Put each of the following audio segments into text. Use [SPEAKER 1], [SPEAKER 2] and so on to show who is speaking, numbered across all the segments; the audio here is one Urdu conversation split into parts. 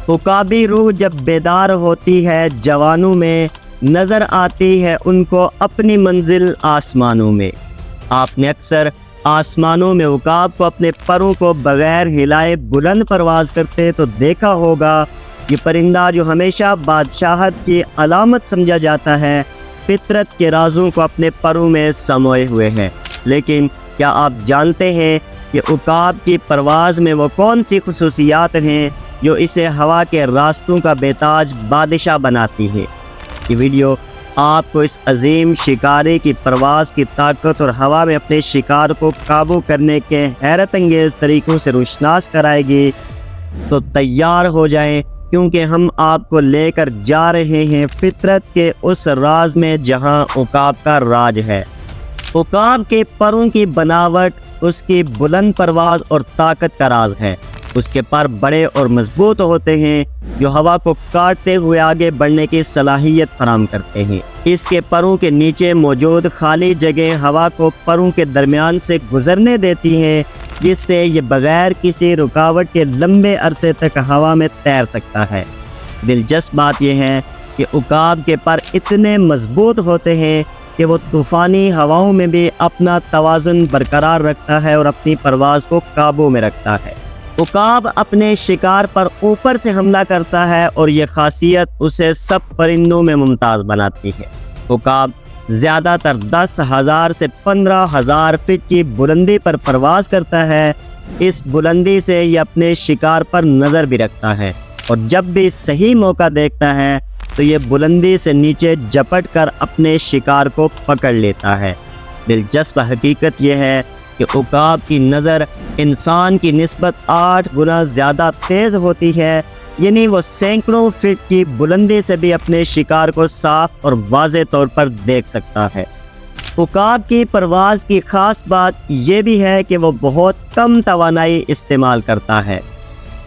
[SPEAKER 1] عقابی روح جب بیدار ہوتی ہے جوانوں میں، نظر آتی ہے ان کو اپنی منزل آسمانوں میں۔ آپ نے اکثر آسمانوں میں عقاب کو اپنے پروں کو بغیر ہلائے بلند پرواز کرتے تو دیکھا ہوگا۔ یہ پرندہ جو ہمیشہ بادشاہت کی علامت سمجھا جاتا ہے، فطرت کے رازوں کو اپنے پروں میں سموئے ہوئے ہے۔ لیکن کیا آپ جانتے ہیں کہ عقاب کی پرواز میں وہ کون سی خصوصیات ہیں جو اسے ہوا کے راستوں کا بیتاج بادشاہ بناتی ہے؟ یہ ویڈیو آپ کو اس عظیم شکاری کی پرواز کی طاقت اور ہوا میں اپنے شکار کو قابو کرنے کے حیرت انگیز طریقوں سے روشناس کرائے گی۔ تو تیار ہو جائیں، کیونکہ ہم آپ کو لے کر جا رہے ہیں فطرت کے اس راز میں جہاں عقاب کا راج ہے۔ عقاب کے پروں کی بناوٹ اس کی بلند پرواز اور طاقت کا راز ہے۔ اس کے پر بڑے اور مضبوط ہوتے ہیں جو ہوا کو کاٹتے ہوئے آگے بڑھنے کی صلاحیت فراہم کرتے ہیں۔ اس کے پروں کے نیچے موجود خالی جگہ ہوا کو پروں کے درمیان سے گزرنے دیتی ہیں، جس سے یہ بغیر کسی رکاوٹ کے لمبے عرصے تک ہوا میں تیر سکتا ہے۔ دلچسپ بات یہ ہے کہ عقاب کے پر اتنے مضبوط ہوتے ہیں کہ وہ طوفانی ہواؤں میں بھی اپنا توازن برقرار رکھتا ہے اور اپنی پرواز کو قابو میں رکھتا ہے۔ عقاب اپنے شکار پر اوپر سے حملہ کرتا ہے اور یہ خاصیت اسے سب پرندوں میں ممتاز بناتی ہے۔ عقاب زیادہ تر 10,000 سے 15,000 فٹ کی بلندی پر پرواز کرتا ہے۔ اس بلندی سے یہ اپنے شکار پر نظر بھی رکھتا ہے، اور جب بھی صحیح موقع دیکھتا ہے تو یہ بلندی سے نیچے جپٹ کر اپنے شکار کو پکڑ لیتا ہے۔ دلچسپ حقیقت یہ ہے کہ عقاب کی نظر انسان کی نسبت 8 گنا زیادہ تیز ہوتی ہے، یعنی وہ سینکڑوں فٹ کی بلندی سے بھی اپنے شکار کو صاف اور واضح طور پر دیکھ سکتا ہے۔ عقاب کی پرواز کی خاص بات یہ بھی ہے کہ وہ بہت کم توانائی استعمال کرتا ہے۔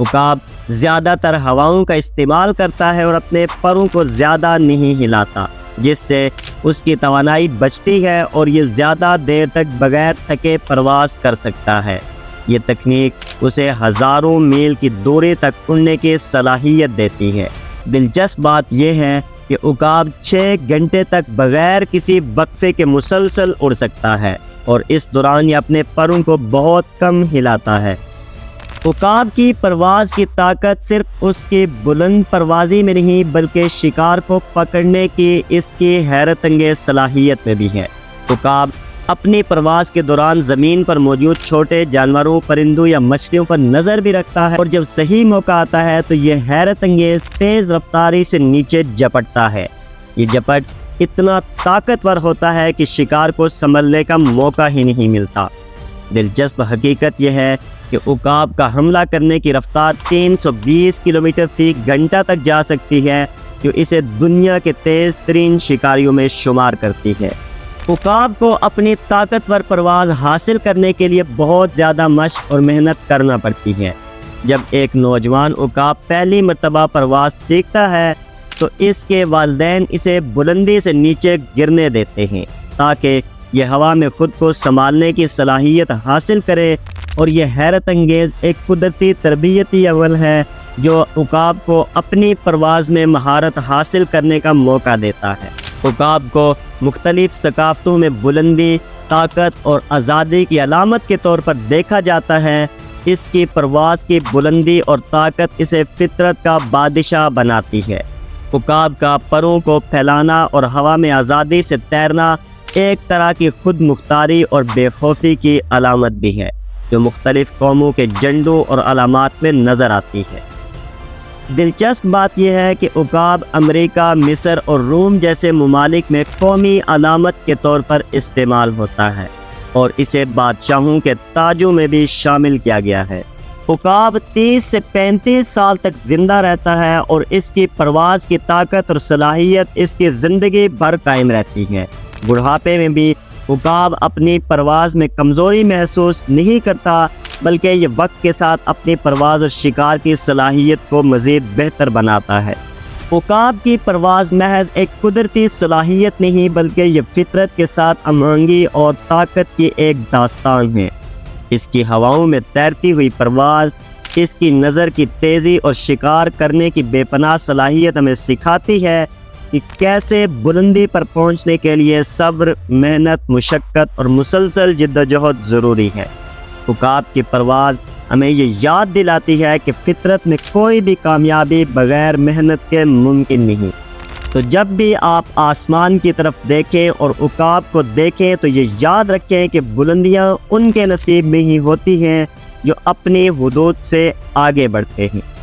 [SPEAKER 1] عقاب زیادہ تر ہواؤں کا استعمال کرتا ہے اور اپنے پروں کو زیادہ نہیں ہلاتا، جس سے اس کی توانائی بچتی ہے اور یہ زیادہ دیر تک بغیر تھکے پرواز کر سکتا ہے۔ یہ تکنیک اسے ہزاروں میل کی دوری تک اڑنے کی صلاحیت دیتی ہے۔ دلچسپ بات یہ ہے کہ عقاب 6 گھنٹے تک بغیر کسی وقفے کے مسلسل اڑ سکتا ہے، اور اس دوران یہ اپنے پروں کو بہت کم ہلاتا ہے۔ عقاب کی پرواز کی طاقت صرف اس کی بلند پروازی میں نہیں بلکہ شکار کو پکڑنے کی اس کی حیرت انگیز صلاحیت میں بھی ہے۔ عقاب اپنی پرواز کے دوران زمین پر موجود چھوٹے جانوروں، پرندوں یا مچھلیوں پر نظر بھی رکھتا ہے، اور جب صحیح موقع آتا ہے تو یہ حیرت انگیز تیز رفتاری سے نیچے جپٹتا ہے۔ یہ جپٹ اتنا طاقتور ہوتا ہے کہ شکار کو سنبھلنے کا موقع ہی نہیں ملتا۔ دلچسپ حقیقت یہ ہے کہ عقاب کا حملہ کرنے کی رفتار 320 کلومیٹر فی گھنٹہ تک جا سکتی ہے، جو اسے دنیا کے تیز ترین شکاریوں میں شمار کرتی ہے۔ عقاب کو اپنی طاقتور پرواز حاصل کرنے کے لیے بہت زیادہ مشق اور محنت کرنا پڑتی ہے۔ جب ایک نوجوان عقاب پہلی مرتبہ پرواز سیکھتا ہے تو اس کے والدین اسے بلندی سے نیچے گرنے دیتے ہیں تاکہ یہ ہوا میں خود کو سنبھالنے کی صلاحیت حاصل کرے، اور یہ حیرت انگیز ایک قدرتی تربیتی عمل ہے جو عقاب کو اپنی پرواز میں مہارت حاصل کرنے کا موقع دیتا ہے۔ عقاب کو مختلف ثقافتوں میں بلندی، طاقت اور آزادی کی علامت کے طور پر دیکھا جاتا ہے۔ اس کی پرواز کی بلندی اور طاقت اسے فطرت کا بادشاہ بناتی ہے۔ عقاب کا پروں کو پھیلانا اور ہوا میں آزادی سے تیرنا ایک طرح کی خود مختاری اور بے خوفی کی علامت بھی ہے، جو مختلف قوموں کے جھنڈوں اور علامات میں نظر آتی ہے۔ دلچسپ بات یہ ہے کہ عقاب امریکہ، مصر اور روم جیسے ممالک میں قومی علامت کے طور پر استعمال ہوتا ہے، اور اسے بادشاہوں کے تاجوں میں بھی شامل کیا گیا ہے۔ عقاب 30 سے 35 سال تک زندہ رہتا ہے، اور اس کی پرواز کی طاقت اور صلاحیت اس کی زندگی بھر قائم رہتی ہے۔ بڑھاپے میں بھی عقاب اپنی پرواز میں کمزوری محسوس نہیں کرتا، بلکہ یہ وقت کے ساتھ اپنی پرواز اور شکار کی صلاحیت کو مزید بہتر بناتا ہے۔ عقاب کی پرواز محض ایک قدرتی صلاحیت نہیں بلکہ یہ فطرت کے ساتھ ہم آہنگی اور طاقت کی ایک داستان ہے۔ اس کی ہواؤں میں تیرتی ہوئی پرواز، اس کی نظر کی تیزی اور شکار کرنے کی بے پناہ صلاحیت ہمیں سکھاتی ہے کہ کیسے بلندی پر پہنچنے کے لیے صبر، محنت، مشقت اور مسلسل جدوجہد ضروری ہے۔ عقاب کی پرواز ہمیں یہ یاد دلاتی ہے کہ فطرت میں کوئی بھی کامیابی بغیر محنت کے ممکن نہیں۔ تو جب بھی آپ آسمان کی طرف دیکھیں اور عقاب کو دیکھیں تو یہ یاد رکھیں کہ بلندیاں ان کے نصیب میں ہی ہوتی ہیں جو اپنی حدود سے آگے بڑھتے ہیں۔